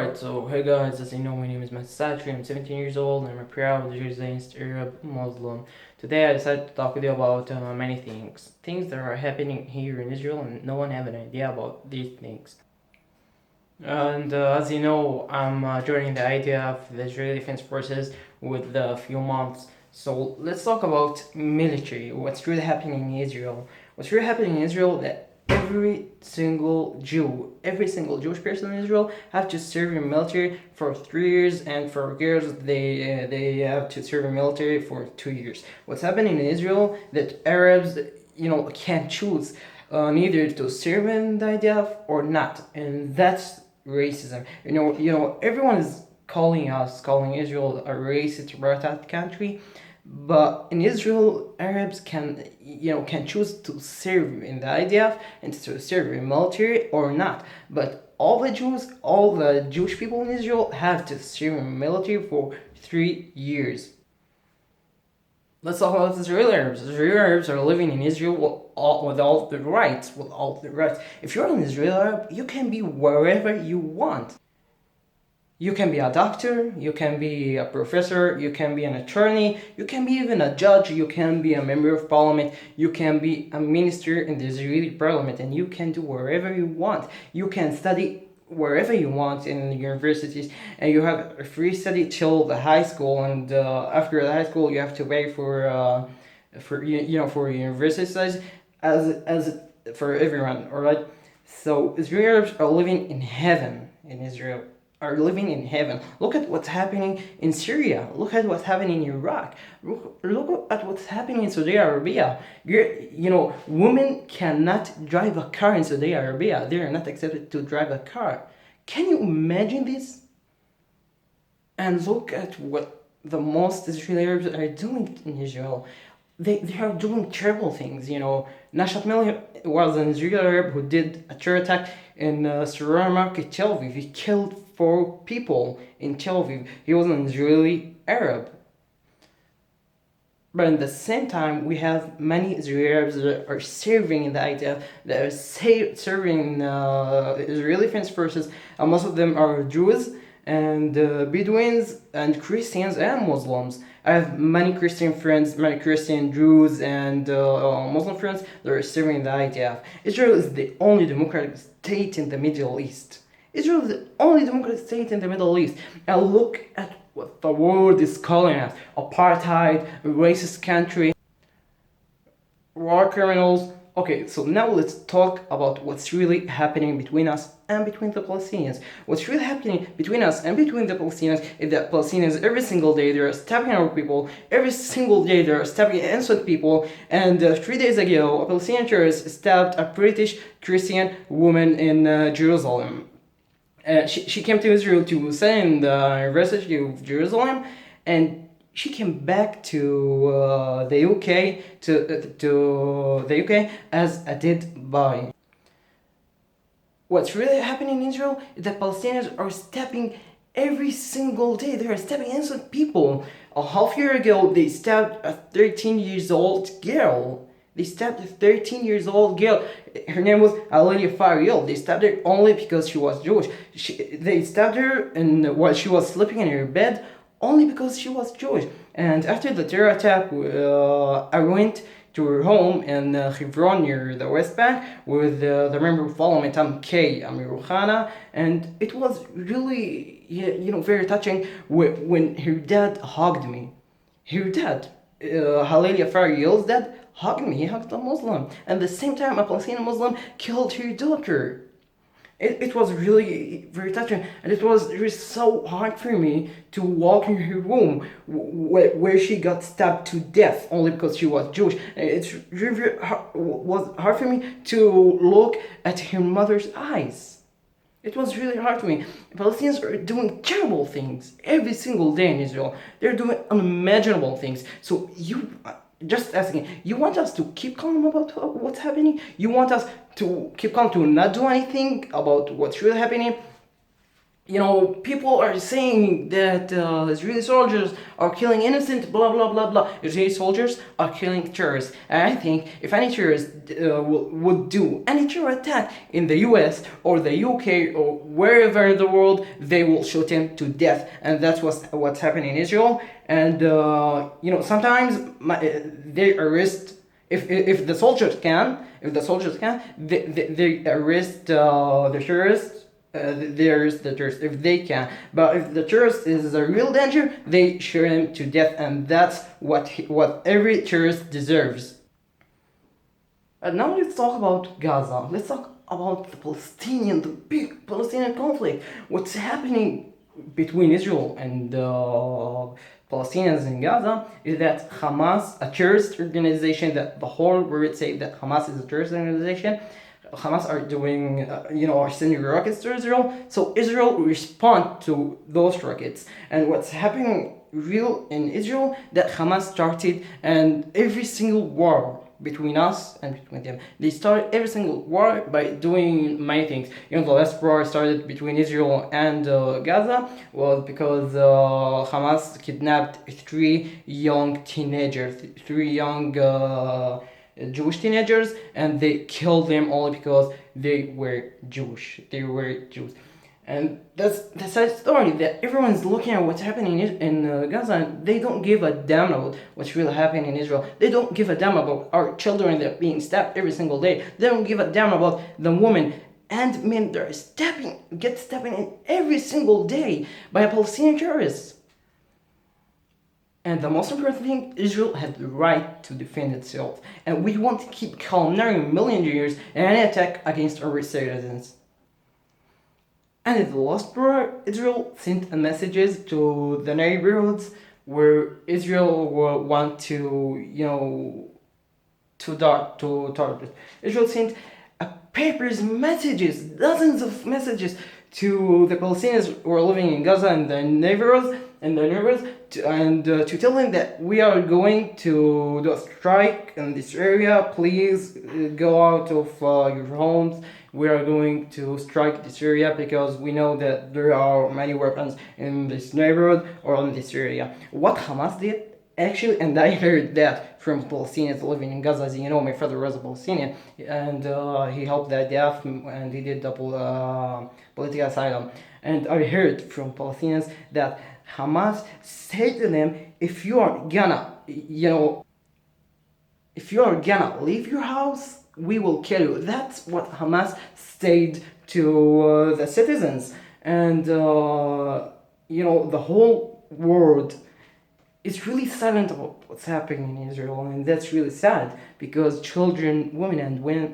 Alright, so hey guys, as you know, my name is Mahdi Satri. I'm 17 years old and I'm a proud Israeli Zionist Arab Muslim. Today I decided to talk with you about many things that are happening here in Israel and no one have an idea about these things. And as you know, I'm joining the idea of the Israeli Defense Forces with a few months. So let's talk about military. What's really happening in Israel? What's really happening in Israel that every single Jewish person in Israel have to serve in military for 3 years, and for girls they have to serve in military for 2 years. What's happening in Israel that Arabs can choose neither to serve in the IDF or not, and that's racism. Everyone is calling Israel a racist apartheid country, but in Israel, Arabs can choose to serve in the IDF and to serve in military or not. But all the Jewish people in Israel have to serve in military for 3 years. Let's talk about Israeli Arabs. Israeli Arabs are living in Israel with all the rights. If you're an Israeli Arab, you can be wherever you want. You can be a doctor, you can be a professor, you can be an attorney, you can be even a judge, you can be a member of parliament, you can be a minister in the Israeli parliament, and you can do wherever you want. You can study wherever you want in the universities, and you have a free study till the high school, and after the high school you have to pay for university studies as for everyone. All right, so Israeli Arabs are living in heaven in Israel. Are living in heaven. Look at what's happening in Syria. Look at what's happening in Iraq. Look at what's happening in Saudi Arabia. Women cannot drive a car in Saudi Arabia. They are not accepted to drive a car. Can you imagine this? And look at what the most Israeli Arabs are doing in Israel. They are doing terrible things. Nashat Mili was an Israeli Arab who did a terror attack in Sarah Market, Tel Aviv. He killed 4 people in Tel Aviv. He was an Israeli Arab. But at the same time, we have many Israeli Arabs that are serving in the IDF, that are serving in Israeli Defense Forces, and most of them are Jews and Bedouins and Christians and Muslims. I have many Christian friends, many Christian Jews and Muslim friends that are serving in the IDF. Israel is the only democratic state in the Middle East. Israel is the only democratic state in the Middle East. And look at what the world is calling us: apartheid, racist country, war criminals. Okay, so now let's talk about what's really happening between us and between the Palestinians. What's really happening between us and between the Palestinians is that Palestinians every single day they're stabbing our people. Every single day they're stabbing innocent people. And 3 days ago, a Palestinian terrorist stabbed a British Christian woman in Jerusalem. She came to Israel to study in the University of Jerusalem, and she came back to the UK to the UK as a dead body. What's really happening in Israel is that Palestinians are stabbing every single day. They are stabbing innocent people. A half year ago, they stabbed a 13 years old girl. They stabbed a 13 years old girl. Her name was Aliyah Fariel. They stabbed her only because she was Jewish. They stabbed her while she was sleeping in her bed only because she was Jewish. And after the terror attack, I went to her home in Hebron near the West Bank with the member of parliament MK Amir Khana, and it was really very touching when her dad hugged me. Her dad, Halil Fariel's dad, hugged me. He hugged a Muslim. And at the same time, a Palestinian Muslim killed her daughter. It was really very touching, and it was so hard for me to walk in her room where she got stabbed to death only because she was Jewish. It's really was hard for me to look at her mother's eyes. It was really hard for me. Palestinians are doing terrible things every single day in Israel. They're doing unimaginable things. So just asking, you want us to keep calm about what's happening? You want us to keep calm, to not do anything about what's really happening? People are saying that Israeli soldiers are killing innocent, blah blah blah blah. Israeli soldiers are killing terrorists, and I think if any terrorist would do any terror attack in the U.S. or the U.K. or wherever in the world, they will shoot him to death, and that's what's happening in Israel. And sometimes they arrest. If the soldiers can, they arrest the terrorists. There's the tourist if they can, but if the tourist is a real danger, they shoot him to death, and that's what every tourist deserves. And now let's talk about Gaza. Let's talk about the big Palestinian conflict. What's happening between Israel and Palestinians in Gaza is that Hamas, a terrorist organization, that the whole world say that Hamas is a terrorist organization. Hamas are doing, are sending rockets to Israel. So Israel respond to those rockets. And what's happening real in Israel that Hamas started, and every single war between us and between them, they started every single war by doing many things. The last war started between Israel and Gaza was because Hamas kidnapped three young teenagers, three young Jewish teenagers, and they killed them only because they were Jewish. They were Jews. And that's the sad story that everyone's looking at what's happening in Gaza, and they don't give a damn about what's really happening in Israel. They don't give a damn about our children that are being stabbed every single day. They don't give a damn about the women and men that are get stabbed in every single day by Palestinian terrorists. And the most important thing, Israel has the right to defend itself. And we want to keep culinary million years in any attack against our citizens. And in the last war, Israel sent messages to the neighborhoods where Israel want to target. Israel sent messages, dozens of messages to the Palestinians who are living in Gaza and the neighborhoods, to tell them that we are going to do a strike in this area. Please go out of your homes. We are going to strike this area because we know that there are many weapons in this neighborhood or in this area. What Hamas did, actually, and I heard that from Palestinians living in Gaza. As you know, my father was a Palestinian, and he helped the IDF, and he did political asylum. And I heard from Palestinians that Hamas said to them, if you are gonna leave your house, we will kill you. That's what Hamas said to the citizens. And the whole world is really silent about what's happening in Israel, and that's really sad because children, women,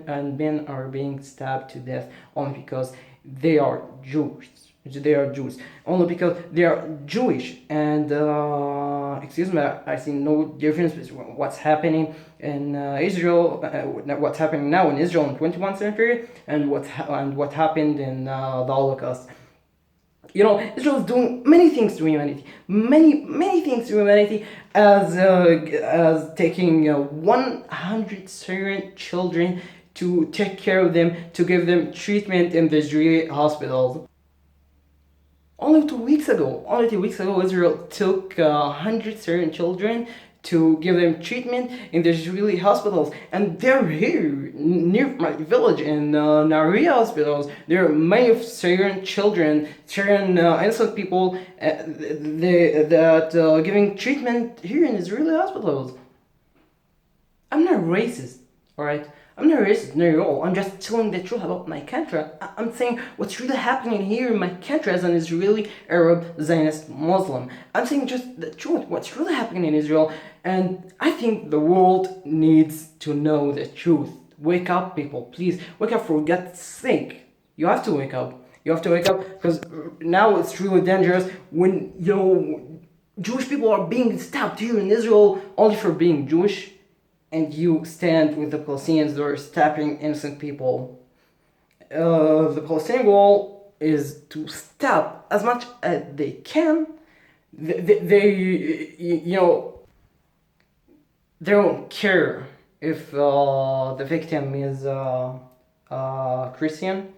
and men are being stabbed to death only because they are Jews. They are Jews only because they are Jewish. And excuse me, I see no difference between what's happening in Israel, what's happening now in Israel in 21st century, and what happened in the Holocaust. Israel is doing many things to humanity, many things to humanity, as taking 100 Syrian children to take care of them, to give them treatment in the Israeli hospitals. Only 2 weeks ago, Israel took 100 Syrian children to give them treatment in the Israeli hospitals, and they're here near my village in Nariya hospitals. There are many Syrian children, Syrian innocent people that giving treatment here in Israeli hospitals. I'm not racist, alright? I'm not racist, not at all. I'm just telling the truth about my country. I'm saying what's really happening here in my country as an Israeli Arab Zionist Muslim. I'm saying just the truth, what's really happening in Israel, and I think the world needs to know the truth. Wake up, people, please. Wake up, for God's sake. You have to wake up. You have to wake up because now it's really dangerous when, Jewish people are being stabbed here in Israel only for being Jewish, and you stand with the Palestinians that are stabbing innocent people. The Palestinian goal is to stab as much as they can. They don't care if the victim is Christian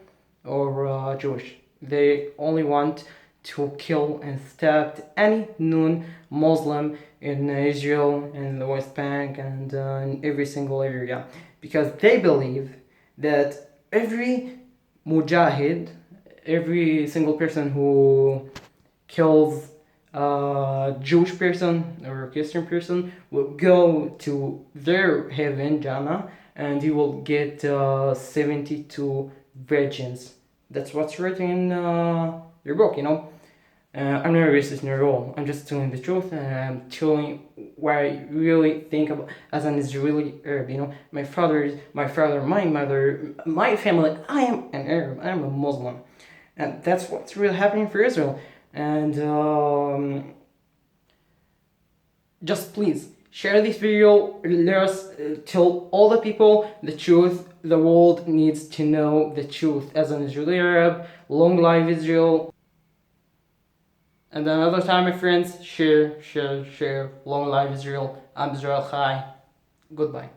or Jewish. They only want to kill and stab any non-Muslim in Israel, in the West Bank, and in every single area, because they believe that every mujahid, every single person who kills a Jewish person or a Christian person will go to their heaven, Jannah, and he will get 72 virgins. That's what's written in your book, you know. I'm not a racist at all. I'm just telling the truth, and I'm telling what I really think about as an Israeli Arab. You know, my father, my mother, my family. I am an Arab. I'm a Muslim, and that's what's really happening for Israel. And just please share this video. Let us tell all the people the truth. The world needs to know the truth. As an Israeli Arab, long live Israel. And another time, my friends, share. Long live Israel. I'm Israel Chai. Goodbye.